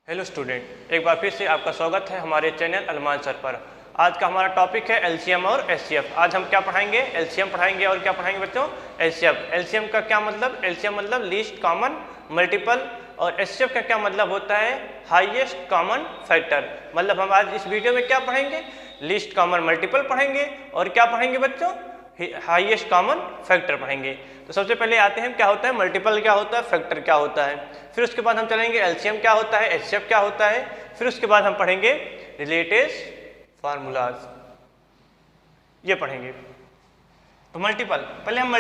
Hello student, एक बार फिर से आपका स्वागत है हमारे चैनल अलमान सर पर। आज का हमारा टॉपिक है एलसीएम और एचसीएफ। आज हम क्या पढ़ाएंगे? एलसीएम पढ़ाएंगे और क्या पढ़ाएंगे बच्चों? एचसीएफ। एलसीएम का क्या मतलब? एलसीएम मतलब लीस्ट कॉमन मल्टीपल, और एचसीएफ का क्या मतलब होता है? Highest common factor. मतलब हम आज इस वीडियो में क्या पढ़ेंगे? लीस्ट कॉमन मल्टीपल पढ़ेंगे और क्या पढ़ेंगे बच्चों? हाईएस्ट कॉमन फैक्टर पढ़ेंगे। तो सबसे पहले आते हैं क्या होता है मल्टीपल, क्या होता है फैक्टर, क्या होता है। फिर उसके बाद हम चलेंगे एलसीएम क्या होता है, एचसीएफ क्या होता है। फिर उसके बाद हम पढ़ेंगे रिलेटेड फार्मूलाज, ये पढ़ेंगे। तो मल्टीपल, पहले हम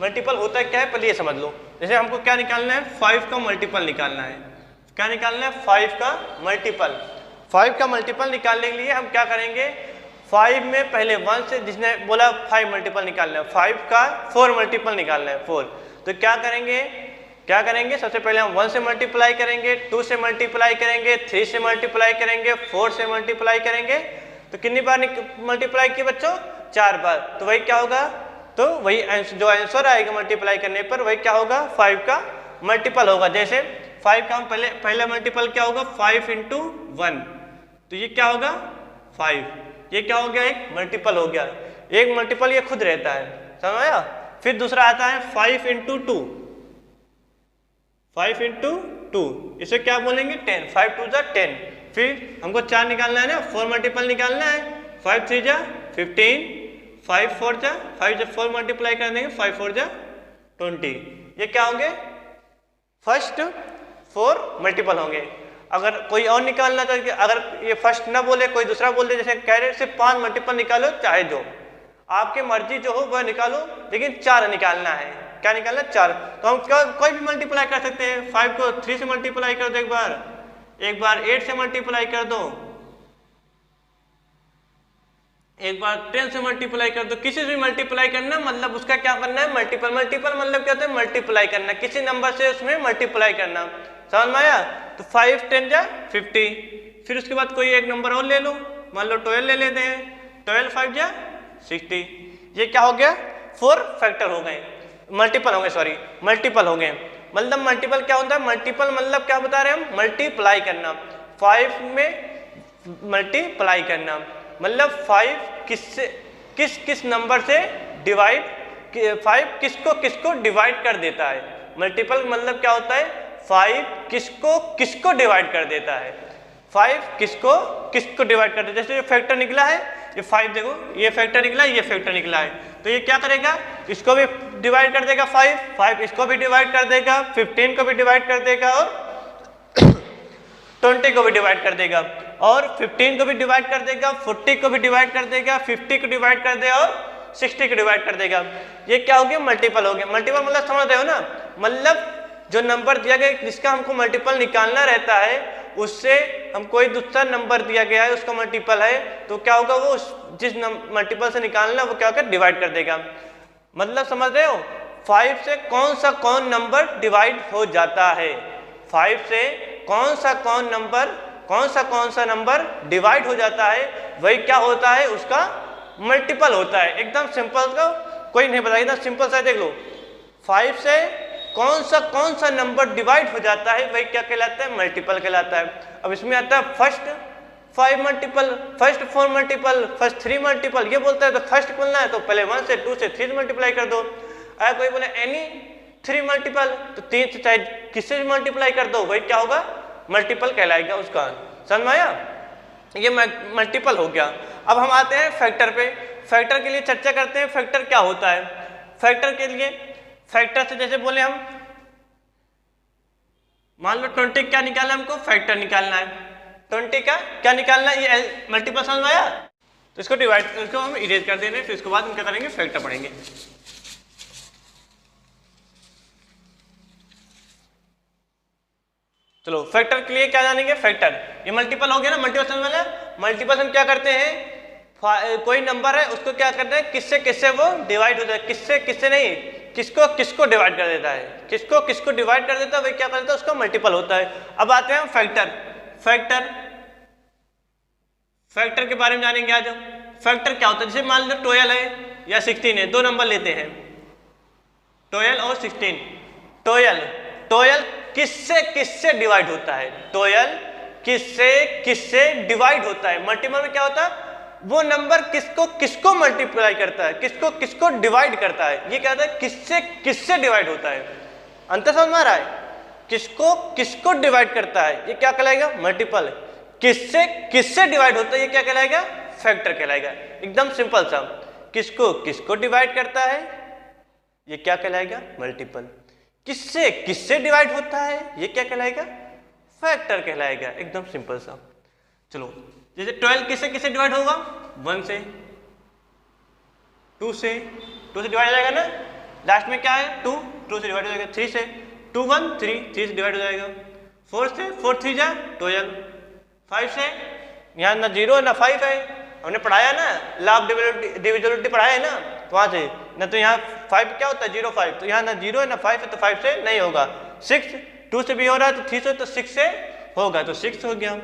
मल्टीपल होता है क्या है पहले ये समझ लो। जैसे हमको क्या निकालना है? 5 का मल्टीपल निकालना है। क्या निकालना है? 5 का मल्टीपल। 5 का मल्टीपल निकालने के लिए हम क्या करेंगे? 5 में पहले 1 से, जिसने बोला 5 मल्टीपल निकालना है, 5 का 4 मल्टीपल निकालना है 4। तो क्या करेंगे? सबसे पहले हम 1 से मल्टीप्लाई करेंगे, 2 से मल्टीप्लाई करेंगे, 3 से मल्टीप्लाई करेंगे, 4 से मल्टीप्लाई करेंगे। तो कितनी बार मल्टीप्लाई किए बच्चों? 4 बार। तो वही क्या होगा? तो वही जो आंसर आएगा मल्टीप्लाई करने पर वही क्या होगा? 5 का मल्टीपल होगा। जैसे 5 का हम पहला मल्टीपल क्या होगा? 5 × 1। तो ये क्या होगा? 5। ये क्या हो गया? एक मल्टीपल हो गया। एक मल्टीपल ये खुद रहता है, समझ आया? फिर दूसरा आता है 5 × 2। 5 × 2, इसे क्या बोलेंगे? 10। 5 × 2 = 10। फिर हमको 4 निकालना है ना, 4 मल्टीपल निकालना है। 5 × 3 = 15, 5 × 4 = 5 जब 4 मल्टीप्लाई कर देंगे 5 × 4 = 20। ये क्या होंगे? फर्स्ट 4 मल्टीपल होंगे। अगर कोई और निकालना चाहिए, अगर ये फर्स्ट ना बोले कोई दूसरा बोल दे, जैसे कह रहे सिर्फ 5 मल्टीपल निकालो, चाहे जो आपकी मर्जी जो हो वह निकालो, लेकिन 4 निकालना है। क्या निकालना? 4। तो हम कोई भी मल्टीप्लाई कर सकते हैं। 5 को 3 से मल्टीप्लाई कर दो, एक बार 8 से मल्टीप्लाई कर दो, एक बार 10 से मल्टीप्लाई कर दो। किसी से भी मल्टीप्लाई करना मतलब उसका क्या करना है? मल्टीपल मतलब क्या होता है? मल्टीप्लाई करना, किसी नंबर से उसमें मल्टीप्लाई करना। समझ में आया? तो 5 × 10 = 50। फिर उसके बाद कोई एक नंबर और ले लो, मान लो 12 ले लेते हैं। 12 × 5 = 60। ये क्या हो गया? 4 फैक्टर हो गए, मल्टीपल हो गए। मतलब मल्टीपल क्या होता है? मल्टीपल मतलब क्या बता रहे हैं हम? मल्टीप्लाई करना। 5 में मल्टीप्लाई करना मतलब 5 किस नंबर से डिवाइड, 5 किसको डिवाइड कर देता है। मल्टीपल मतलब क्या होता है? 5 किसको डिवाइड कर देता है। 5 किसको डिवाइड कर देता है। जैसे ये फैक्टर निकला है, ये 5 देखो, ये फैक्टर निकला है, ये फैक्टर निकला है। तो ये क्या करेगा? इसको भी डिवाइड कर देगा 5 इसको भी डिवाइड कर देगा, 15 को भी डिवाइड कर देगा, और 20 को भी डिवाइड कर देगा, और 15 को भी डिवाइड कर देगा, 40 को भी डिवाइड कर देगा, 50 को डिवाइड कर देगा, और 60 को डिवाइड कर देगा। ये क्या हो गया? मल्टीपल हो गया। मल्टीपल मतलब समझ रहे हो ना? मतलब जो नंबर दिया गया जिसका हमको मल्टीपल निकालना रहता है, उससे हम कोई दूसरा नंबर दिया गया है उसका मल्टीपल है, तो क्या होगा? वो जिस मल्टीपल से निकालना वो क्या होगा? डिवाइड कर देगा। मतलब समझ रहे हो? 5 से कौन नंबर डिवाइड हो जाता है। 5 से कौन सा नंबर डिवाइड हो जाता है, वही क्या होता है? उसका मल्टीपल होता है। एकदम सिंपल, का कोई नहीं बताएगा, सिंपल सा देख लो। 5 से कौन सा नंबर डिवाइड हो जाता है, वही क्या कहलाता है? मल्टीपल कहलाता है। अब इसमें आता है first 5 multiple, first 4 multiple, first 3 multiple. ये बोलता है तो फर्स्ट बोलना है तो पहले 1 से 2 से 3 मल्टीप्लाई कर दो। अगर कोई बोले एनी 3 मल्टीपल, तो 3 से चाहे किससे भी मल्टीप्लाई कर दो, वही क्या होगा? मल्टीपल कहलाएगा उसका। समझ में आया? ये मल्टीपल हो गया। अब हम आते हैं फैक्टर पे। फैक्टर के लिए चर्चा करते हैं, फैक्टर क्या होता है। फैक्टर के लिए, फैक्टर से जैसे बोले हम, मान लो 20 क्या निकालना है हमको? फैक्टर निकालना है। 20 का क्या निकालना है? ये मल्टीपल समझ में आया? तो इसको हम इरेज कर देंगे। फिर उसके बाद हम क्या करेंगे? फैक्टर पढ़ेंगे। चलो फैक्टर के लिए क्या जानेंगे? फैक्टर, ये मल्टीपल हो गया ना, मल्टीपल समझ में। मल्टीपल हम क्या करते हैं? कोई नंबर है उसको क्या करते हैं? किससे वो डिवाइड होता है, किससे नहीं, किसको डिवाइड कर देता है, किसको डिवाइड कर देता है, वही क्या कर देता है? उसका मल्टीपल होता है। अब आते हैं फैक्टर के बारे में जानेंगे आज। फैक्टर क्या होता है? जैसे मान लो 12 है या 16 है, 2 नंबर लेते हैं, 12 और 16। 12 किससे किससे डिवाइड होता है, 12 किससे किससे डिवाइड होता है। मल्टीपल में क्या होता है, वो नंबर किसको किसको मल्टीप्लाई करता है, किसको किसको डिवाइड करता है। ये क्या होता है, किससे किससे डिवाइड होता है। अंतर समझ में आ रहा है, किसको किसको डिवाइड करता है, ये क्या कहलाएगा, मल्टीपल। किससे किससे डिवाइड होता है, ये क्या कहलाएगा, फैक्टर कहलाएगा। एकदम सिंपल सा, किसको किसको डिवाइड करता है, ये क्या कहलाएगा, मल्टीपल। किससे किससे डिवाइड होता है, ये क्या कहलाएगा, फैक्टर कहलाएगा। एकदम सिंपल सा। चलो जैसे 12 किससे किससे डिवाइड होगा, 1 से, 2 से, 2 से डिवाइड हो जाएगा ना, लास्ट में क्या है 2, 2 से डिवाइड हो जाएगा, 3 से, 2 1 3, 3 से डिवाइड हो जाएगा, 4 से, 4 3 जा 12, 5 से, यहाँ ना 0 ना 5 है, हमने पढ़ाया ना, लॉग डिविजिबिलिटी पढ़ाया है ना, तो वहाँ से ना, तो यहाँ 5 क्या होता है 0 5, तो यहाँ ना 0 है ना 5 है, तो 5 से नहीं होगा। 6 2 से भी हो रहा है, तो 3 से, तो 6 से होगा, तो 6 हो गया।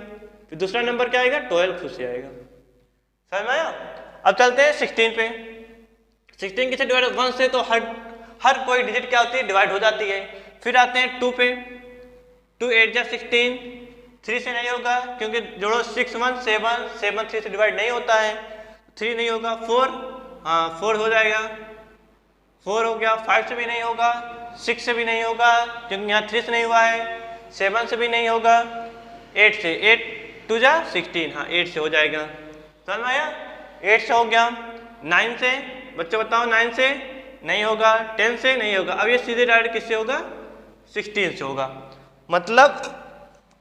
फिर दूसरा नंबर क्या आएगा, 12 खुद से आएगा। समझ में आया। अब चलते हैं 16 पे। 16 किससे डिवाइड, 1 से, तो हर कोई डिजिट क्या होती है, डिवाइड हो जाती है। फिर आते हैं 2 पे, 2 8 जा 16, 3 से नहीं होगा, क्योंकि जोड़ो 6 1 7, 7 3 से डिवाइड नहीं होता है, 3 नहीं होगा। 4, हाँ 4 हो जाएगा, 4 हो गया। 5 से भी नहीं होगा, 6 से भी नहीं होगा, क्योंकि यहाँ 3 से नहीं हुआ है, 7 से भी नहीं होगा, 8 से, 8 2 जा 16, हाँ 8 से हो जाएगा। समझ में आया, 8 से हो गया। 9 से, बच्चे बताओ, 9 से नहीं होगा, 10 से नहीं होगा। अब ये सीधे डायरेक्ट किससे होगा, 16 से होगा। मतलब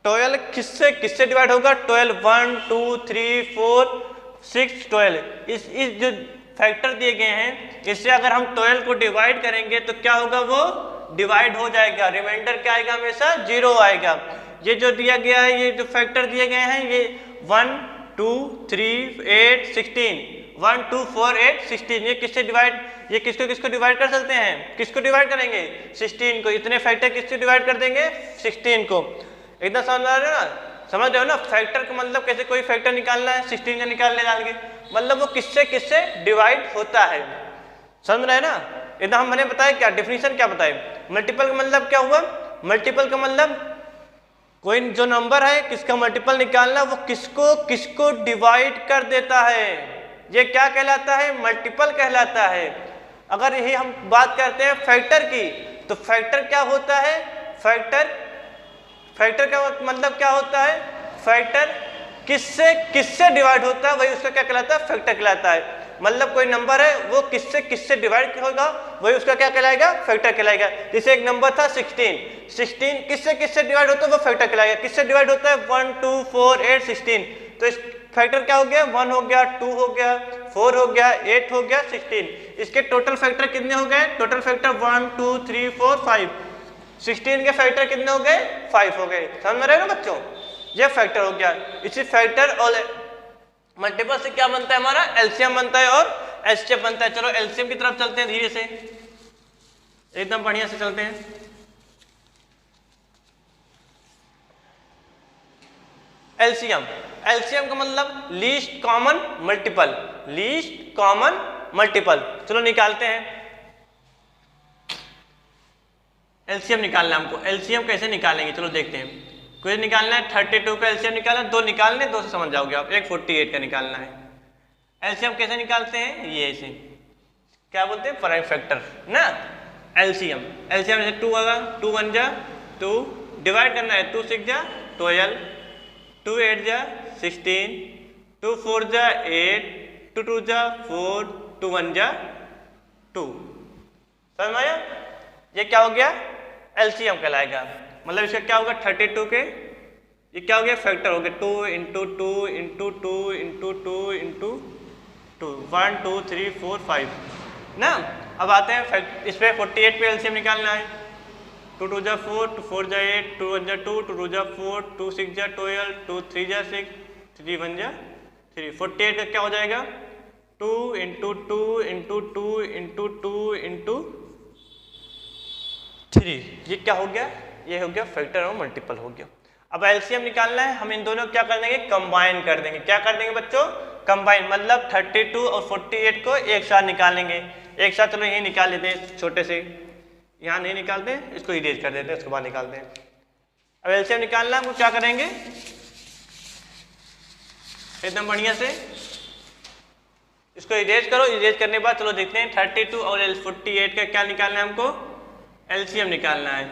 12 किससे किससे डिवाइड होगा, 12 1 2 3 4 6 12। इस जो फैक्टर दिए गए हैं, इससे अगर हम 12 को डिवाइड करेंगे तो क्या होगा, वो डिवाइड हो जाएगा। रिमाइंडर क्या आएगा, हमेशा 0 आएगा। ये जो दिया गया है, ये जो फैक्टर दिए गए हैं, ये 1 2 3 8 16, 1 2 4 8 16, ये किससे डिवाइड, ये किसको किसको डिवाइड कर सकते हैं, किसको डिवाइड करेंगे, 16 को। इतने फैक्टर किससे डिवाइड कर देंगे, 16 को। एकदम समझ आ रहे हो ना, समझ रहे हो ना। फैक्टर का मतलब कैसे कोई फैक्टर निकालना है, 16 का निकालने डाल के, मतलब वो किससे किससे डिवाइड होता है। समझ रहे हैं ना। एकदम मैंने बताया क्या डिफिनीशन, क्या बताए। मल्टीपल का मतलब क्या हुआ, मल्टीपल का मतलब कोई जो नंबर है किसका मल्टीपल निकालना, वो किसको किसको डिवाइड कर देता है, ये क्या कहलाता है, मल्टीपल कहलाता है। अगर यही हम बात करते हैं फैक्टर की, तो फैक्टर क्या होता है, फैक्टर का मतलब क्या होता है, फैक्टर किससे किससे डिवाइड होता है, वही उसका क्या कहलाता है, फैक्टर कहलाता है। मतलब कोई नंबर है वो किससे किससे डिवाइड होगा, वही उसका क्या कहलाएगा, फैक्टर कहलाएगा। जैसे एक नंबर था 16, 16 किससे किससे डिवाइड होता है, वो फैक्टर कहलाएगा। किससे डिवाइड होता है, 1 2 4 8 16, तो इस फैक्टर क्या हो गया, 1 हो गया, 2 हो गया, 4 हो गया, 8 हो गया, 16। इसके टोटल फैक्टर कितने हो गए, टोटल फैक्टर 1 2 3 4 5, 16 के फैक्टर कितने हो गए, 5 हो गए। समझ रहे हो ना बच्चों, ये फैक्टर हो गया। इसी फैक्टर और मल्टीपल से क्या बनता है, हमारा एलसीएम बनता है और एचसीएफ बनता है। चलो एलसीएम की तरफ चलते हैं, धीरे से एकदम बढ़िया से चलते हैं। एलसीएम, एलसीएम का मतलब least common multiple, least common multiple. चलो निकालते हैं, एलसीएम निकालना है हमको। एलसीएम कैसे निकालेंगे, चलो देखते हैं। कुछ निकालना है, 32 का एलसीएम निकालना, 2 निकालने, 2 से समझ जाओगे आप। एक 48 का निकालना है। एलसीएम कैसे निकालते हैं, ये ऐसे क्या बोलते हैं, प्राइम फैक्टर ना। एलसीएम, एलसीएम जैसे 2 होगा, 2 1 जा 2, डिवाइड करना है, 2 6 जा 12, 2 8 जा 16, 2 4 जा 8, 2 2 जा 4, 2 1 जा 2। समझ में आया, ये क्या हो गया, एलसीएम कहलाएगा। मतलब इसका क्या होगा, 32 के ये क्या हो गया, फैक्टर हो गया, 2 इंटू 2 इंटू 2 इंटू 2 इंटू 2, 1 2 3 4 5 ना। अब आते हैं इस पे 48 पे एलसीएम निकालना है। 2 2 जा 4, 2 4 जा 8, 2 1 जा 2, 2 2 जा 4, 2 6 जा 12, 2 3 जा 6, 3 1 जा 3। 48 का क्या हो जाएगा, 2 इंटू 2 इंटू 2 इंटू 2 इंटू 3। ये क्या हो गया, ये हो गया फैक्टर और मल्टीपल हो गया। अब एलसीएम निकालना है, हम इन दोनों क्या कर देंगे, कंबाइन कर देंगे। क्या कर देंगे बच्चों, कंबाइन, मतलब 32 और 48 को एक साथ निकालेंगे। एक साथ चलो यही निकाल लेते हैं, छोटे से यहाँ नहीं निकालते, इसको इरेज कर देते हैं, उसके बाद निकालते हैं। अब एलसीएम निकालना है, हमको क्या करेंगे एकदम बढ़िया से इसको इरेज करो। इरेज करने के बाद चलो देखते हैं 32 और 48 का क्या निकालना है हमको, एलसीएम निकालना है।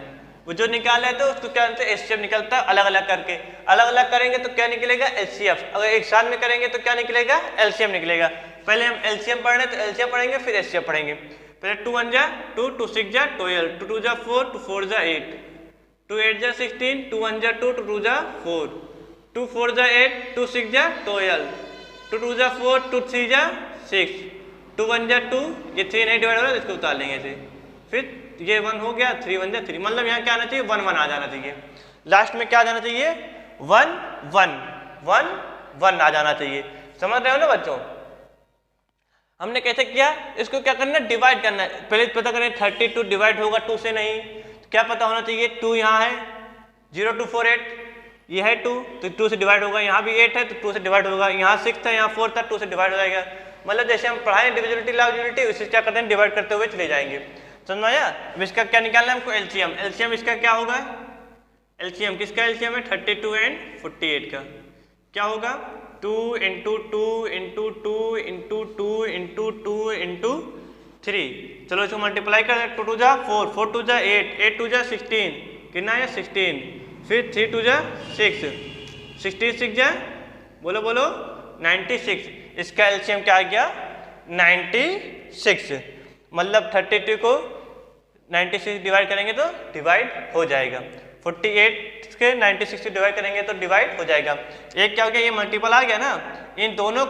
वो जो निकाला है तो उसको क्या बोलते हैं, एचसीएफ निकलता है अलग अलग करके। अलग अलग करेंगे तो क्या निकलेगा, एचसीएफ। अगर एक साथ में करेंगे तो क्या निकलेगा, एलसीएम निकलेगा। पहले हम एलसीएम पढ़ रहे हैं तो एलसीएम पढ़ेंगे, फिर एचसीएफ पढ़ेंगे। पहले 2 1 जा 2, 2 6 जा 12, 2 2 जा 4, 2 4 जा 8, 2 8 जा 16, 2 1 जा 2, 2 2 जा 4, 2 4 जा 8, 2 6 जा 12, 2 2 जा 4, 2 3 जा 6, 2 1 जा 2, ये 3 नहीं डिवाइड हो रहा है, इसको उतार लेंगे ऐसे। फिर ये 1 हो गया, 3 1 जा 3, मतलब यहाँ क्या आना चाहिए, 1 1 आ जाना चाहिए। लास्ट में क्या आ जाना चाहिए, 1 1 1 1 आ जाना चाहिए। समझ रहे हो ना बच्चों। हमने कैसे किया, इसको क्या करना है, डिवाइड करना है। पहले पता करें 32 डिवाइड होगा 2 से नहीं, तो क्या पता होना चाहिए, 2 यहाँ है, 0 2 4 8 ये है 2, तो 2 से डिवाइड होगा। यहाँ भी 8 है तो 2 से डिवाइड होगा। यहाँ 6 था, यहाँ 4 था, 2 से डिवाइड हो जाएगा। मतलब जैसे हम पढ़ाएं डिविजिबिलिटी लॉजिबिलिटी, उसे क्या करते हैं, डिवाइड करते हुए चले जाएंगे। समझ आया। अब इसका क्या निकालना है हमको, एलसीएम। एलसीएम इसका क्या होगा, एलसीएम किसका एलसीएम है, 32 एंड 48 का क्या होगा, 2 into 2 into 2 into 2 into 2 into 3। चलो इसको मल्टीप्लाई कर, 2 2 जा 4, 4 2 जा 8, 8 2 जा 16, कितना है 16, फिर 3 2 जा 6, 66 जा बोलो बोलो 96। इसका एलसीएम क्या आ गया, 96। मतलब 32 को 96 डिवाइड करेंगे तो डिवाइड हो जाएगा, 48 के 96 से डिवाइड करेंगे तो डिवाइड हो जाएगा। एक क्या हो गया, ये मल्टीपल आ गया ना, इन दोनों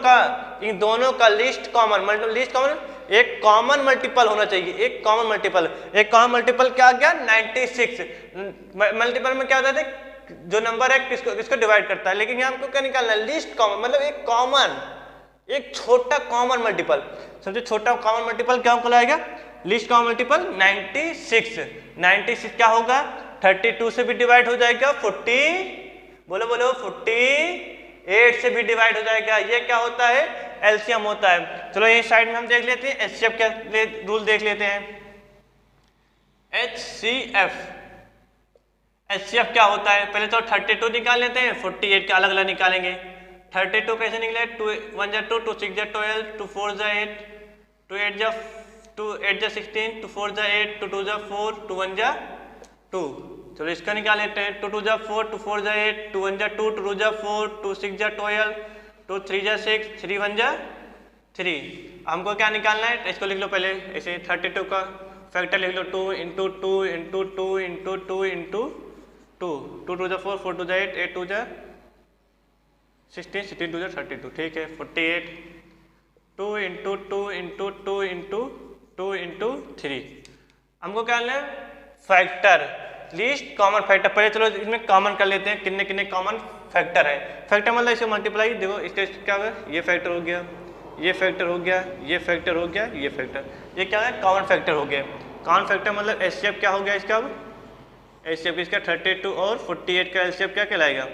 का लीस्ट कॉमन एक कॉमन मल्टीपल होना चाहिए। एक कॉमन मल्टीपल क्या आ गया, 96। मल्टीपल में क्या होता है, जो नंबर है किसको डिवाइड करता है, लेकिन यहाँ हमको क्या निकालना है, लीस्ट कॉमन, मतलब एक छोटा कॉमन मल्टीपल। समझे, छोटा कॉमन मल्टीपल क्या कहलाएगा, लीस्ट कॉमन मल्टीपल 96। 96 क्या होगा, 32 से भी डिवाइड हो जाएगा, 48 से भी डिवाइड हो जाएगा। ये क्या होता है, एलसीएम होता है। चलो ये साइड में हम देख लेते हैं, एचसीएफ क्या रूल देख लेते हैं। एचसीएफ क्या होता है, पहले तो 32 निकाल लेते हैं, 48 का अलग अलग निकालेंगे। 32 कैसे निकले, 2 1 जा 2, 2 6 जा 12, 2 4 जा 8, 2 8 जा 16, 2 4 जा 8, 2 2 जा 4, 2 1 जा 2। चलो इसका निकाल लेते हैं, 2 2 जा 4, 2 4 जा 8, 2 1 जा 2, 2 2 जा 4, 2 6 जा 12, 2 3 जा 6, 3 1 जा 3। हमको क्या निकालना है, इसको लिख लो पहले ऐसे, 32 का फैक्टर लिख लो, 2 इंटू 2 इंटू 2 इंटू 2 इंटू 2, 2 2 जा 4, 4 2 जा 8, 8 2 जा 16, 16 2 जा 32, ठीक है। 48, 2 इंटू 2 इंटू 2 इंटू 2 इंटू 3। हमको क्या लेना है, फैक्टर, लीस्ट कॉमन फैक्टर। पहले चलो इसमें कॉमन कर लेते हैं, कितने कितने कॉमन फैक्टर है। फैक्टर मतलब इसे मल्टीप्लाई, देखो इसका क्या होगा, ये फैक्टर हो गया, ये फैक्टर हो गया, ये फैक्टर हो गया, ये फैक्टर, ये क्या है, कॉमन फैक्टर हो गया। कॉमन फैक्टर मतलब एचसीएफ क्या हो गया इसका, एचसीएफ इसका 32 और 48 का एचसीएफ क्या कहलाएगा,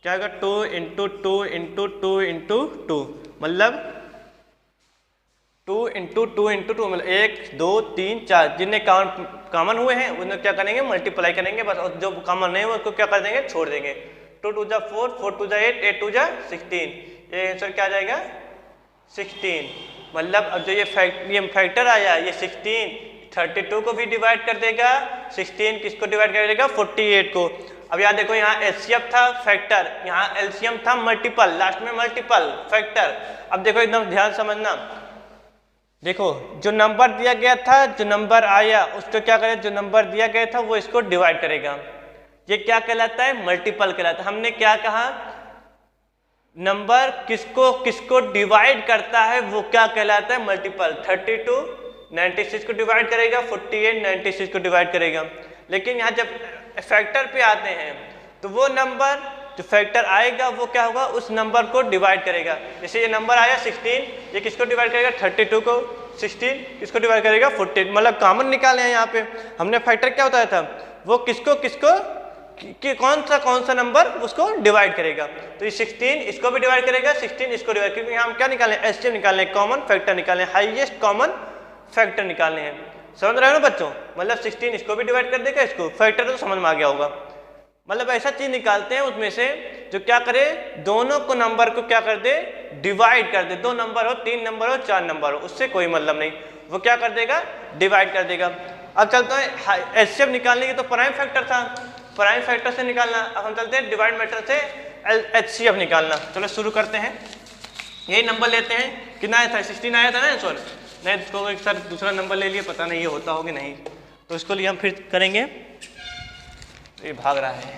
क्या होगा, 2 इंटू 2 इंटू 2 इंटू 2, मतलब 2 इंटू 2 इंटू 2, मतलब 1 2 3 4। जितने कॉमन हुए हैं उन्हें क्या करेंगे, मल्टीप्लाई करेंगे बस, और जो कॉमन नहीं हुए उसको क्या कर देंगे, छोड़ देंगे। 2 2 जा 4, 4 2 जा 8, 8 2 जा 16, ये आंसर क्या आ जाएगा, 16। मतलब अब जो ये फैक्टर आया, ये 16 32 को भी डिवाइड कर देगा, 16 किसको डिवाइड कर देगा, 48 को। अब यहाँ देखो, यहाँ एचसीएफ था फैक्टर, यहाँ एलसीएम था मल्टीपल, लास्ट में मल्टीपल फैक्टर। अब देखो एकदम ध्यान समझना, देखो जो नंबर दिया गया था, जो नंबर आया उसको क्या करें, जो नंबर दिया गया था वो इसको डिवाइड करेगा। ये क्या कहलाता है, मल्टीपल कहलाता है। हमने क्या कहा, नंबर किसको डिवाइड करता है वो क्या कहलाता है, मल्टीपल। 32 96 को डिवाइड करेगा, 48 96 को डिवाइड करेगा। लेकिन यहाँ जब फैक्टर पे आते हैं तो वो नंबर जो फैक्टर आएगा वो क्या होगा, उस नंबर को डिवाइड करेगा। जैसे ये नंबर आया 16, ये किसको डिवाइड करेगा, 32 को। 16 किसको डिवाइड करेगा, 48। मतलब कॉमन निकाले हैं यहाँ पे हमने। फैक्टर क्या होता था, वो किसको कौन सा नंबर उसको डिवाइड करेगा। तो ये 16 इसको भी डिवाइड करेगा, 16 इसको डिवाइड, क्योंकि हम क्या निकालें, एचसीएफ निकालने, कॉमन फैक्टर निकालने, हाईएस्ट कॉमन फैक्टर निकालने हैं। समझ रहे हो ना बच्चों, मतलब 16 इसको भी डिवाइड कर देगा, इसको फैक्टर तो समझ में आ गया होगा। मतलब ऐसा चीज निकालते हैं उसमें से जो क्या करे, दोनों को नंबर को क्या कर दे, डिवाइड कर दे। 2 नंबर हो, 3 नंबर हो, 4 नंबर हो, उससे कोई मतलब नहीं, वो क्या कर देगा, डिवाइड कर देगा। अब चलते हैं एचसीएफ निकालने की, तो प्राइम फैक्टर था, प्राइम फैक्टर से निकालना। अब हम चलते हैं डिवाइड मेथड से एचसीएफ निकालना। चलो शुरू करते हैं। यही नंबर लेते हैं, कितना आया था, 16 आया था ना आंसर। नहीं तो एक सर दूसरा नंबर ले लिए, पता नहीं ये होता होगा नहीं, तो इसको लिए हम फिर करेंगे। ये भाग रहा है।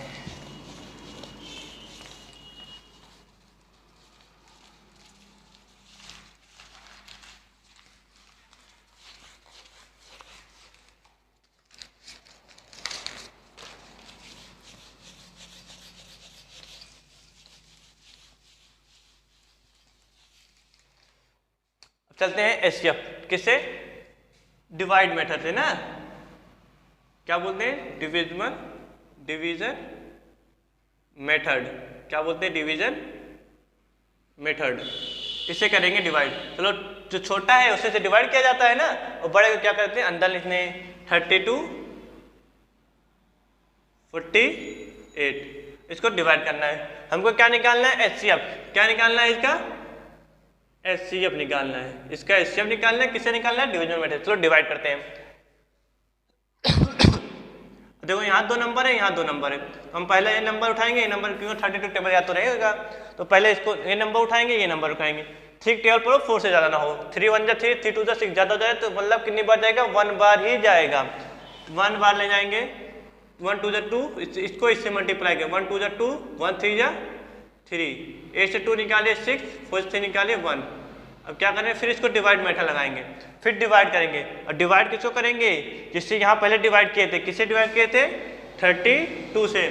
चलते हैं एचसीएफ किससे, डिवाइड मेथड से ना, क्या बोलते हैं, डिवीजन मेथड, क्या बोलते हैं, डिवीजन मेथड। इससे करेंगे डिवाइड। चलो जो छोटा है उससे से डिवाइड किया जाता है ना, और बड़े को क्या करते हैं, अंदर लिखने 32 48, इसको डिवाइड करना है। हमको क्या निकालना है, एचसीएफ। क्या निकालना है इसका, एचसीएफ निकालना है, इसका एचसीएफ निकालना है। किससे निकालना है, डिवीजन मेथड। चलो डिवाइड करते हैं। देखो यहाँ 2 नंबर है, यहाँ 2 नंबर है, हम पहले ये नंबर उठाएंगे, ये नंबर क्यों 32 टेबल याद तो रहेगा, तो पहले इसको ये नंबर उठाएंगे, ये नंबर उठाएंगे। 3 टेबल पर 4 से ज़्यादा ना हो, 3 1 जा 3, 3 2 जा 6, ज़्यादा हो जाए तो मतलब कितनी बार जाएगा, 1 बार ही जाएगा, 1 बार ले जाएंगे। 1 2 जा 2, इसको इससे मल्टीप्लाई करें, 1 2 जा 2, 1 3 जा 3, 8 से 2 निकालिए 6, 4 से 3 निकालिए 1। अब क्या करें, फिर इसको डिवाइड मेथड लगाएंगे, फिर डिवाइड करेंगे। और डिवाइड किसको करेंगे, जिससे यहाँ पहले डिवाइड किए थे, किससे डिवाइड किए थे, 32 से,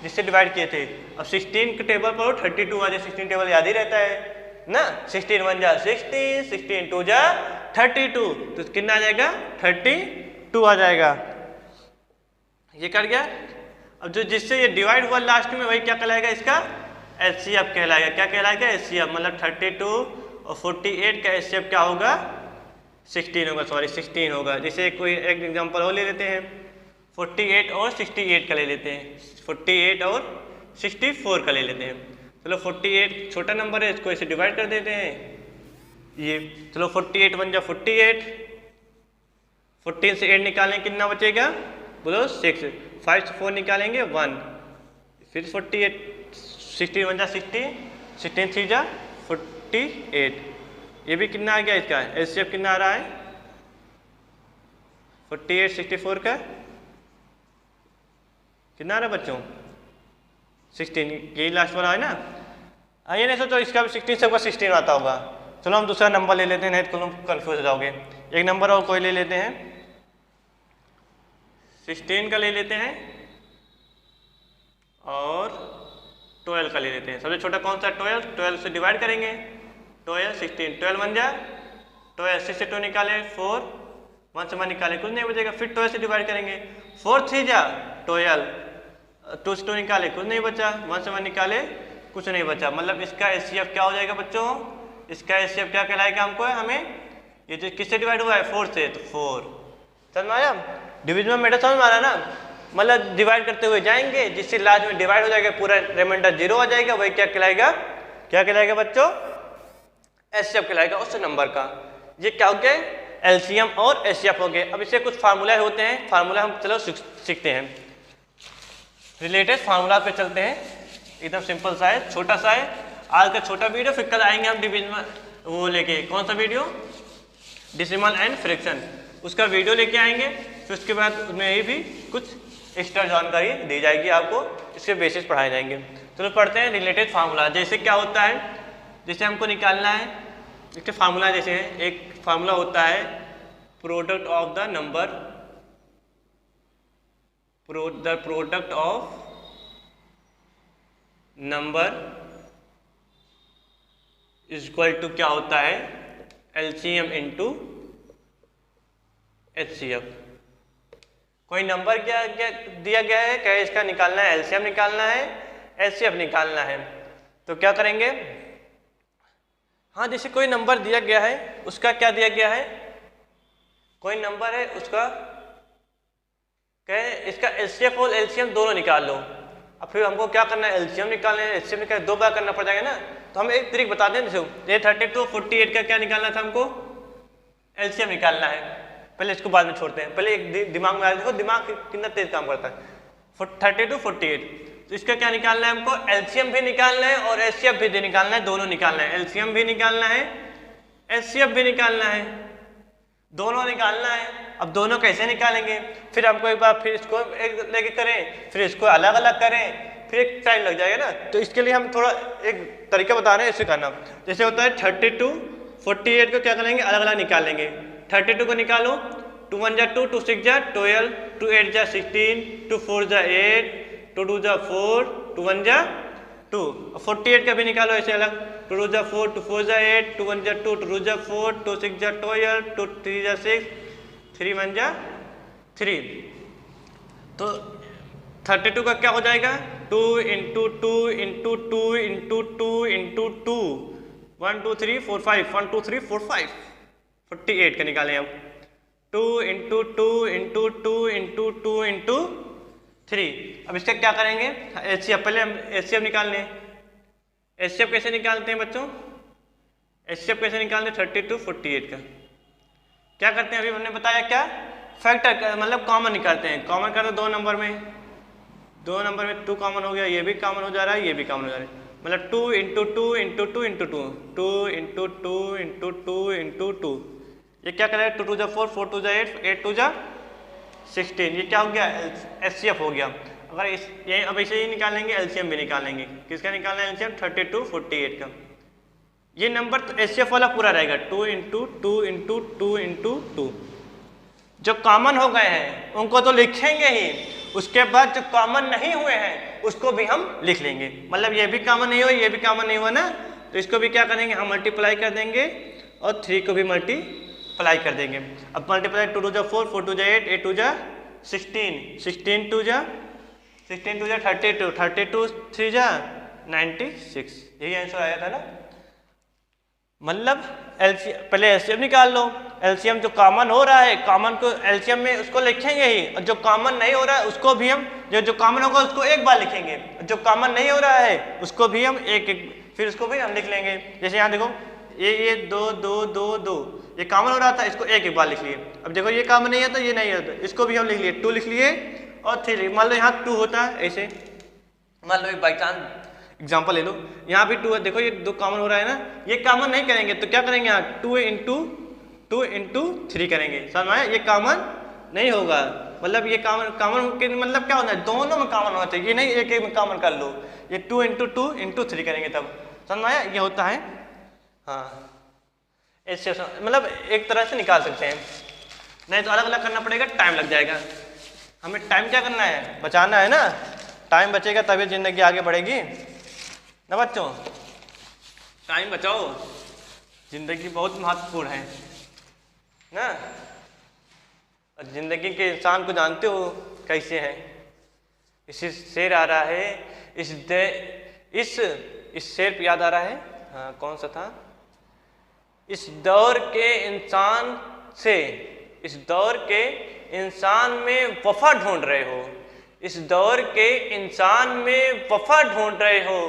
जिससे डिवाइड किए थे। अब 16 के टेबल पर 32 आ जाए, 16 टेबल याद ही रहता है ना, 16 1 जा 16, 16 2 जा 32, तो कितना आ जाएगा, 32 आ जाएगा। ये कर गया। अब जो जिससे ये डिवाइड हुआ लास्ट में, वही क्या कहलाएगा, इसका एचसीएफ कहलाएगा। क्या कहलाएगा, एचसीएफ, मतलब 32 और 48 का एचसीएफ क्या होगा, 16 होगा, सॉरी 16 होगा। जैसे कोई एक एग्जांपल और ले लेते हैं, 48 और 68 का ले लेते हैं, 48 और 64 का ले लेते हैं। चलो 48 छोटा नंबर है, इसको ऐसे डिवाइड कर देते हैं ये। चलो 48 1 जा 48, 14 से 8 निकालें, कितना बचेगा, बोलो 6, 5 से 4 निकालेंगे 1, फिर 48, 16 1 जा 60, 16 3 जा 48, ये भी कितना आ गया, इसका एचसीएफ कितना आ रहा है, 48 64 का कितना आ रहा है बच्चों, 16, यही लास्ट वाला है ना। ये नहीं सोचो इसका भी 16 सबका 16 आता होगा। चलो हम दूसरा नंबर ले लेते हैं, नहीं तो तुम कन्फ्यूज हो जाओगे। एक नंबर और कोई ले लेते हैं, 16 का ले लेते हैं और 12 का ले लेते हैं। सबसे छोटा कौन सा, 12, 12 से डिवाइड करेंगे, 12 16, 12 1 जा 12, 6 से 2 निकाले 4, 1 से 1 निकाले, कुछ नहीं बचेगा, फिर 12 से डिवाइड करेंगे, 4 3 जा 12, 2 से 2 निकाले, कुछ नहीं बचा, 1 से 1 निकाले, कुछ नहीं बचा। मतलब इसका एचसीएफ क्या हो जाएगा बच्चों, इसका एचसीएफ क्या कहलाएगा हमको, हमें ये जो किससे डिवाइड हुआ है, 4 से, तो 4। समझ में आया, डिविजन मेथड समझ में आ रहा ना, मतलब डिवाइड करते हुए जाएंगे, जिससे लास्ट में डिवाइड हो जाएगा, पूरा रिमाइंडर 0 आ जाएगा, वही क्या कहलाएगा, क्या कहलाएगा बच्चों, एचसीएफ कहलाएगा उस नंबर का। ये क्या हो गया, एलसीएम और एचसीएफ हो गए। अब इससे कुछ फार्मूला होते हैं, फार्मूला हम चलो सीखते हैं। रिलेटेड फार्मूला पे चलते हैं, एकदम सिंपल सा है, छोटा सा है। आज का छोटा वीडियो, फिर कल आएंगे हम डिविजन वो लेके, कौन सा वीडियो, डेसिमल एंड फ्रैक्शन, उसका वीडियो लेके आएंगे। फिर उसके बाद उसमें भी कुछ एक्स्ट्रा जानकारी दी जाएगी आपको, इसके बेसिस पढ़ाए जाएंगे। चलो पढ़ते हैं रिलेटेड फार्मूला। जैसे क्या होता है, जैसे हमको निकालना है इसके फार्मूला, जैसे एक फार्मूला होता है product of the number, the product of number is equal to क्या होता है, एलसीएम इंटू एचसीएफ। कोई नंबर क्या दिया गया है, क्या इसका निकालना है, एलसीएम निकालना है, एचसीएफ निकालना है, तो क्या करेंगे, हाँ जैसे कोई नंबर दिया गया है, उसका क्या दिया गया है, कोई नंबर है उसका कहे इसका एचसीएफ और एलसीएम दोनों निकाल लो। अब फिर हमको क्या करना है, एलसीएम निकालना है, एलसीएम निकालना 2 बार करना पड़ जाएगा ना। तो हम एक तरीक बता दें, जैसे ये 32 48 का क्या निकालना था हमको, एलसीएम निकालना है। पहले इसको बाद में छोड़ते हैं, पहले एक दिमाग में आ देखो दिमाग कितना तेज काम करता है। 32 48 तो इसका क्या निकालना है हमको, एलसीएम भी निकालना है और एचसीएफ भी निकालना है, दोनों निकालना है। एलसीएम भी निकालना है, एचसीएफ भी निकालना है, दोनों निकालना है। अब दोनों कैसे निकालेंगे, फिर हमको एक बार फिर इसको एक लेके करें, फिर इसको अलग अलग करें, फिर एक टाइम लग जाएगा ना। तो इसके लिए हम थोड़ा एक तरीका बता रहे हैं इसे करना। जैसे होता है 32 48 को क्या करेंगे, अलग अलग निकालेंगे। 32 को निकालो, 2 1 जा 2, 2 6 जा 12, 2 8 जा 16, 2 4 जा 8, 2 2 जा 4, 2 1 जा 2। 48 का भी निकालो ऐसे अलग, 2 2 जा 4, 2 4 जा 8, 2 1 जा 2, 2 2 जा 4, 2 6 जा 12, 2 3 जा 6, 3 1 जा 3। तो 32 का क्या हो जाएगा, 2 इंटू 2 इंटू 2 इंटू 2 इंटू 2, 1 2 3 4 5, 1 2 3 4 5। 48 का निकालें हम, 2 इंटू 2 इंटू 2 इंटू 2 इंटू 3। अब इसका क्या करेंगे, एचसीएफ, पहले हम एचसीएफ निकाल लें। एचसीएफ कैसे निकालते हैं बच्चों, एचसीएफ कैसे निकालते हैं 32 48 का क्या करते हैं, अभी हमने बताया क्या, फैक्टर मतलब कॉमन निकालते हैं। कॉमन करते 2 नंबर में, 2 नंबर में 2 कॉमन हो गया, ये भी कॉमन हो जा रहा है, ये भी कॉमन हो जा रहा है, मतलब 2 into 2 into 2 into 2, 2 into 2 into 2 into 2। ये क्या करेगा, 2 2 जा 4, 4 2 जा 8, 8 2 जा 16। ये क्या हो गया, एचसीएफ हो गया। अगर ये अब इसे ही निकालेंगे, एलसीएम भी निकालेंगे। किसका निकालना है एलसीएम, 32 48 का। ये नंबर तो एचसीएफ वाला पूरा रहेगा, 2 इंटू 2 इंटू 2 इंटू 2। जो कॉमन हो गए हैं उनको तो लिखेंगे ही, उसके बाद जो कॉमन नहीं हुए हैं उसको भी हम लिख लेंगे। मतलब ये भी कॉमन नहीं हुआ, ये भी कॉमन नहीं हुआ ना, तो इसको भी क्या करेंगे हम मल्टीप्लाई कर देंगे और 3 को भी मल्टीप्लाई कर देंगे। अब मल्टीप्लाई 2 2 जा 4, 4 2 जा 8, 8 2 जा 16, 16 2 जा 32, 32 3 जा 96। यही आंसर आया था ना। मतलब एलसीएम, पहले एलसीएम निकाल लो, एलसीएम जो कॉमन हो रहा है कॉमन को एलसीएम में उसको लिखेंगे ही, और जो कॉमन नहीं हो रहा है उसको भी हम जो कॉमन होगा उसको एक बार लिखेंगे, जो कॉमन नहीं हो रहा है उसको भी हम एक फिर उसको भी हम लिख लेंगे। जैसे यहाँ देखो ये 2 2 2 2 ये कॉमन हो रहा था, इसको एक बार लिख लिए। अब देखो ये कॉमन नहीं है तो ये नहीं है, तो इसको भी हम लिख लिए, 2 लिख लिए और 3 लिख। मान लो यहाँ 2 होता है ऐसे, मान लो एक बाई चांस एग्जाम्पल ले लो, यहाँ भी 2 है, देखो ये 2 कॉमन हो रहा है ना, ये कॉमन नहीं करेंगे तो क्या करेंगे यहाँ 2 इंटू 2 इंटू 3 करेंगे। समझ में आया, ये कॉमन नहीं होगा। मतलब ये कॉमन के मतलब क्या होना है, दोनों में कॉमन होना चाहिए, ये नहीं एक एक में कॉमन कर लो। ये 2 इंटू 2 इंटू 3 करेंगे तब। समझ में आया, ये होता है। हाँ ऐसे मतलब एक तरह से निकाल सकते हैं, नहीं तो अलग अलग करना पड़ेगा, टाइम लग जाएगा। हमें टाइम क्या करना है, बचाना है ना, टाइम बचेगा तभी जिंदगी आगे बढ़ेगी ना बच्चों। टाइम बचाओ, जिंदगी बहुत महत्वपूर्ण है ना। और जिंदगी के इंसान को जानते हो कैसे है, इसी शेर आ रहा है, इस शेर पे याद आ रहा है, हाँ कौन सा था, इस दौर के इंसान में वफा ढूंढ रहे हो, इस दौर के इंसान में वफा ढूंढ रहे हो,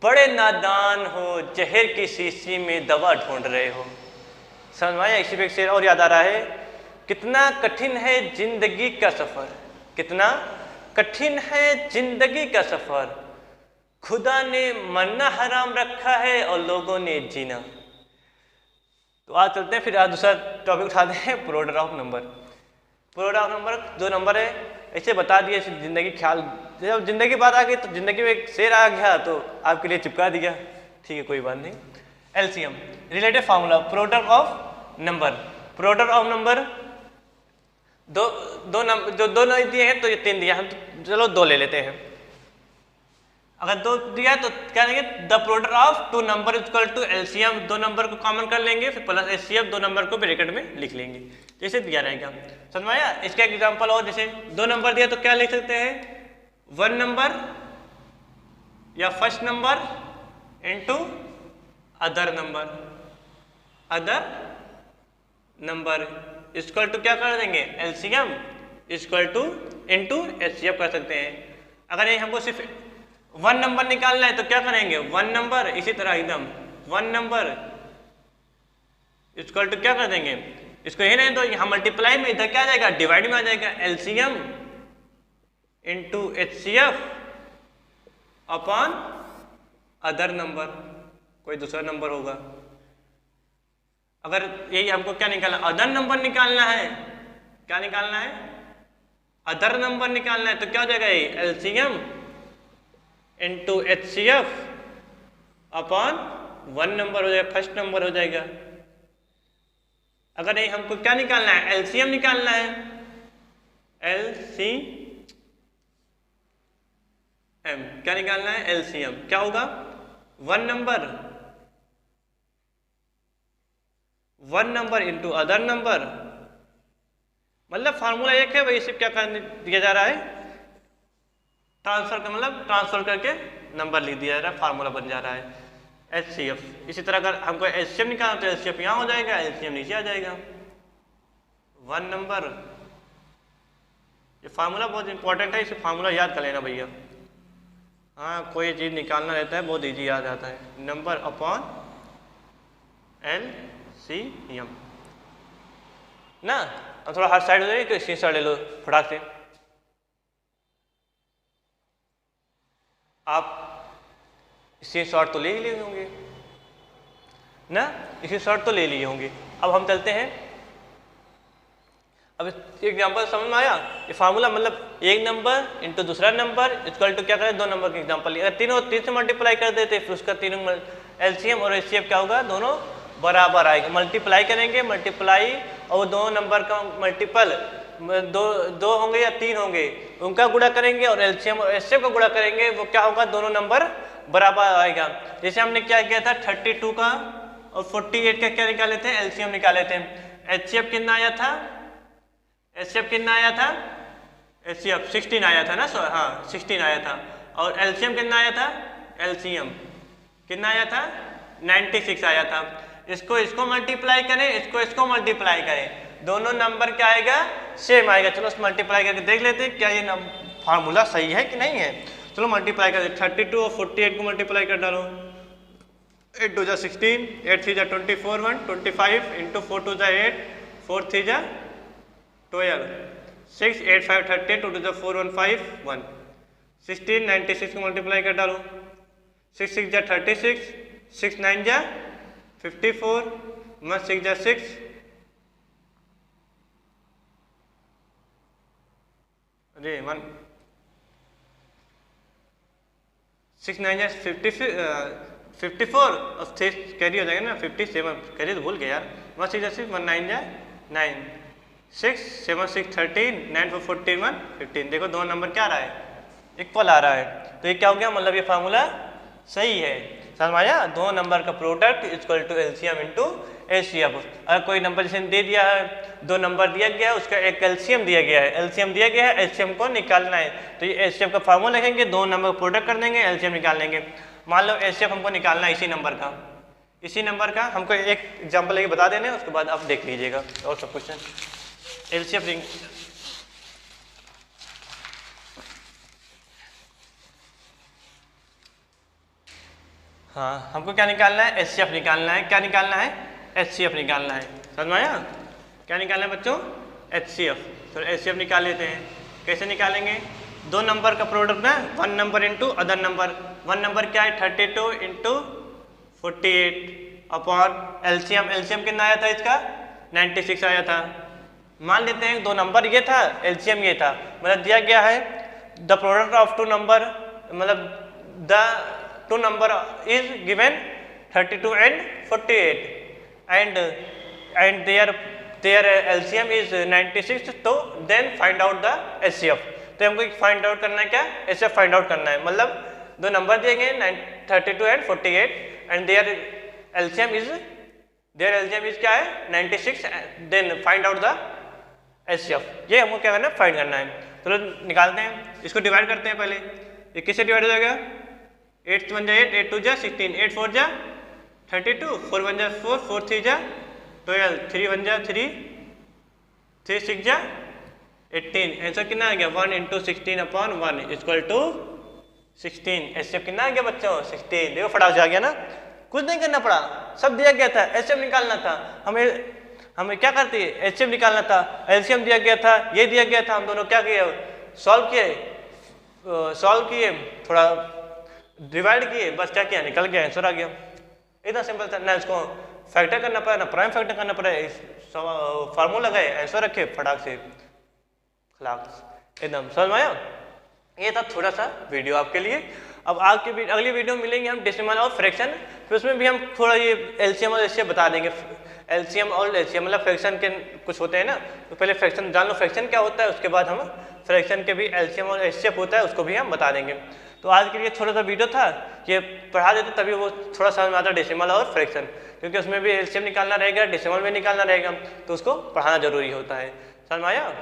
बड़े नादान हो, जहर की शीशी में दवा ढूंढ रहे हो। समझ में आया। इसी पे एक शेर और याद आ रहा है, कितना कठिन है जिंदगी का सफर, कितना कठिन है जिंदगी का सफर, खुदा ने मरना हराम रखा है और लोगों ने जीना। तो आज चलते हैं, फिर आज दूसरा टॉपिक उठाते हैं, product of number. Product of number 2 number है, ऐसे बता दिए जिंदगी ख्याल। जब जिंदगी की बात आ गई तो जिंदगी में एक शेर आ गया तो आपके लिए चिपका दिया, ठीक है कोई बात नहीं। LCM related formula, product of number. Product of number दो नंबर जो 2 नहीं दिए हैं तो ये 3 दिया, हम तो चलो 2 ले लेते हैं। अगर 2 दिया तो क्या लेंगे, the product of 2 number is equal to LCM, 2 number को कॉमन कर लेंगे फिर प्लस एचसीएफ, 2 नंबर को ब्रैकेट में लिख लेंगे, जैसे दिया रहेगा। समझ में आया। इसका एग्जांपल और, जैसे 2 नंबर दिया तो क्या लिख सकते हैं, 1 नंबर या first number into other number equal to क्या कर देंगे, LCM equal to into HCF कर सकते हैं। अगर ये हमको सिर्फ 1 नंबर निकालना है तो क्या करेंगे, 1 नंबर इसी तरह एकदम 1 नंबर इक्वल टू क्या कर देंगे, इसको ये नहीं तो यहाँ मल्टीप्लाई में इधर क्या आ जाएगा, डिवाइड में आ जाएगा, LCM into HCF upon other number, कोई दूसरा नंबर होगा। अगर यही हमको क्या निकालना, अदर नंबर निकालना है, क्या निकालना है, अदर नंबर निकालना है, तो क्या हो जाएगा, ये LCM into HCF upon 1 number हो जाएगा, फर्स्ट नंबर हो जाएगा। अगर नहीं हमको क्या निकालना है, एलसीएम निकालना है, एलसीएम क्या निकालना है, एलसीएम क्या होगा, 1 नंबर इंटू अदर नंबर, मतलब फार्मूला एक है, वही सिर्फ क्या कर दिया जा रहा है, ट्रांसफर का मतलब ट्रांसफर करके नंबर लिख दिया जा रहा है, फार्मूला बन जा रहा है एचसीएफ। इसी तरह अगर हमको एचसीएफ निकालना तो एचसीएफ यहाँ हो जाएगा, एलसीएम नीचे आ जाएगा, 1 नंबर। ये फार्मूला बहुत इंपॉर्टेंट है, इसे फार्मूला याद कर लेना भैया। हाँ, कोई चीज़ निकालना रहता है बहुत इजी याद आता है, नंबर अपॉन एलसीएम ना। अब थोड़ा हार्ड साइड हो जाएगी तो स्क्रीनशॉट ले लो फटाक से। आप स्क्रीनशॉट तो ले ही लिए होंगे ना, स्क्रीनशॉट तो ले लिए होंगे। अब हम चलते हैं, अब एग्जांपल समझ में आया, ये फार्मूला मतलब एक नंबर इंटू दूसरा नंबर इक्वल टू क्या करें, 2 नंबर के एग्जांपल लिया, अगर 3 से मल्टीप्लाई कर देते फिर उसका तीनों एलसीएम और एचसीएफ क्या होगा, दोनों बराबर आएगा। मल्टीप्लाई करेंगे, मल्टीप्लाई और 2 नंबर का मल्टीपल दो होंगे या 3 होंगे, उनका गुणा करेंगे और एलसीएम और एचसीएफ का गुणा करेंगे, वो क्या होगा, दोनों नंबर बराबर आएगा। जैसे हमने क्या किया था, 32 का और 48 का क्या निकाले थे, एलसीएम निकाले थे। एचसीएफ कितना आया था, एचसीएफ कितना आया था, एचसीएफ 16 आया था ना, हाँ 16 आया था। और एलसीएम कितना आया था, एलसीएम कितना आया था, 96 आया था। इसको मल्टीप्लाई करें, इसको मल्टीप्लाई करें, दोनों नंबर क्या आएगा, सेम आएगा। चलो मल्टीप्लाई करके देख लेते हैं क्या ये फार्मूला सही है कि नहीं है। चलो मल्टीप्लाई कर, 32 और 48 को मल्टीप्लाई कर डालो, 8 2 16, 8 3 24, 1 25 इंटू 4 2 8, 4 3 12, 6 8 5 30, 2 2 4 1 5 1, 16 96 को मल्टीप्लाई कर डालो, 6 6 36, 6 9 54, 1 6 6, अरे 1 6 9 54 और 6 कैरी हो जाएगा ना, 57 कैरी तो भूल गया यार, 1 6 6 1 9 9, 6 7 6 13, 9 4 14 1 15। देखो दोनों नंबर क्या आ रहा है, इक्वल आ रहा है। तो ये क्या हो गया, मतलब ये फार्मूला सही है। समझ आया, 2 नंबर का product equal to LCM into HCF. अगर कोई नंबर जैसे दे दिया है, 2 नंबर दिया गया है, उसका एक एलसीएम दिया गया है, एलसीएम दिया गया है, एचसीएम को निकालना है, तो ये एचसीएफ का फार्मूला लिखेंगे, 2 नंबर प्रोडक्ट कर देंगे, एलसीएम निकाल लेंगे। मान लो एचसीएफ हमको निकालना है इसी नंबर का हमको एक एग्जाम्पल लेके बता देने, उसके बाद आप देख लीजिएगा और सब क्वेश्चन। एलसीएफ हाँ, हमको क्या निकालना है, एचसीएफ निकालना है। क्या निकालना है, एचसीएफ निकालना है। समझ में आया, क्या निकालना है बच्चों, एचसीएफ। तो एचसीएफ निकाल लेते हैं, कैसे निकालेंगे, 2 नंबर का प्रोडक्ट ना, 1 number into other number. 1 number क्या है, 32 इंटू 48 अपॉन एलसीएम कितना आया था इसका, 96 आया था। मान लेते हैं 2 नंबर ये था, एलसीएम ये था, मतलब दिया गया है द प्रोडक्ट ऑफ 2 नंबर, मतलब the 2 number is given 32 and 48 and their LCM is 96, तो then find out the HCF। तो हमको फाइंड आउट करना है क्या, HCF फाइंड आउट करना है, मतलब 2 नंबर दिए गए 32 and 48 and their LCM is क्या है 96, then find out the HCF। ये हमको क्या करना है, फाइंड करना है। चलो निकालते हैं, इसको डिवाइड करते हैं पहले। ये किससे डिवाइड हो जाएगा, 8 1 8, 8 2 16, 8 4 32, 4 1 4, 4 3 12, 3 1 3, 3 6 18। आंसर कितना आ गया 1 × 16/1 इक्वल टू 16। एचसीएफ कितना आ गया बच्चों 16। देखो फटाक से आ गया ना, कुछ नहीं करना पड़ा, सब दिया गया था, एचसीएफ निकालना था। हमें क्या करते हैं, एचसीएफ निकालना था, एलसीएम दिया गया था, ये दिया गया था, हम दोनों क्या किए सॉल्व किए, थोड़ा डिवाइड किए, बस क्या किया निकल गया, आंसर आ गया। इतना सिंपल था ना, इसको फैक्टर करना पड़ा ना प्राइम फैक्टर करना पड़ा, फार्मूला लगाए आंसर रखे फटाक से खलास, एकदम समझ में आया। ये था थोड़ा सा वीडियो आपके लिए। अब अगली वीडियो में मिलेंगे हम डेसिमल और फ्रैक्शन, फिर उसमें भी हम थोड़ा ये एलसीएम और एचसीएफ बता देंगे। एलसीएम और एचसीएफ मतलब फ्रैक्शन के कुछ होते हैं ना, तो पहले फ्रैक्शन जान लो फ्रैक्शन क्या होता है, उसके बाद हम फ्रैक्शन के भी एलसीएम और एचसीएफ होता है उसको भी हम बता देंगे। तो आज के लिए छोटा सा वीडियो था, ये पढ़ा देते तभी वो थोड़ा समझ में आता डेसिमल और फ्रैक्शन, क्योंकि उसमें भी एलसीएम निकालना रहेगा, डेसिमल में निकालना रहेगा, तो उसको पढ़ाना जरूरी होता है। समझ में आया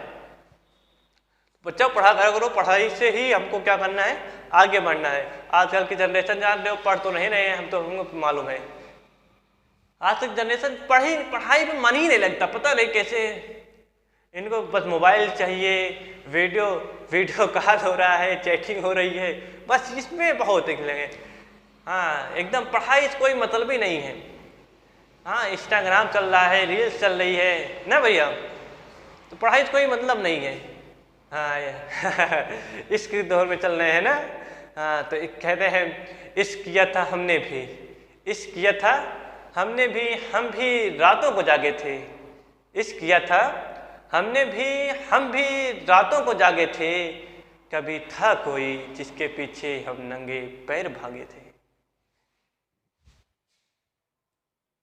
बच्चा, पढ़ा करो, पढ़ाई से ही हमको क्या करना है, आगे बढ़ना है। आजकल की जनरेशन जान रहे हो पढ़ तो नहीं रहे हैं, हमको मालूम है। आज तक जनरेशन पढ़ाई में मन ही नहीं लगता, पता नहीं कैसे, इनको बस मोबाइल चाहिए, वीडियो कॉल हो रहा है, चैटिंग हो रही है, बस इसमें बहुत लगे। हाँ एकदम पढ़ाई से कोई मतलब ही नहीं है। हाँ इंस्टाग्राम चल रहा है, रील्स चल रही है ना भैया, तो पढ़ाई से कोई मतलब नहीं है। हाँ इसके दौर में चल रहे हैं ना। हाँ तो कहते हैं इश्क किया था हमने भी, इश्क किया था हमने भी, हम भी रातों को जागे थे। इश्क किया था हमने भी, हम भी रातों को जागे थे। कभी था कोई जिसके पीछे हम नंगे पैर भागे थे।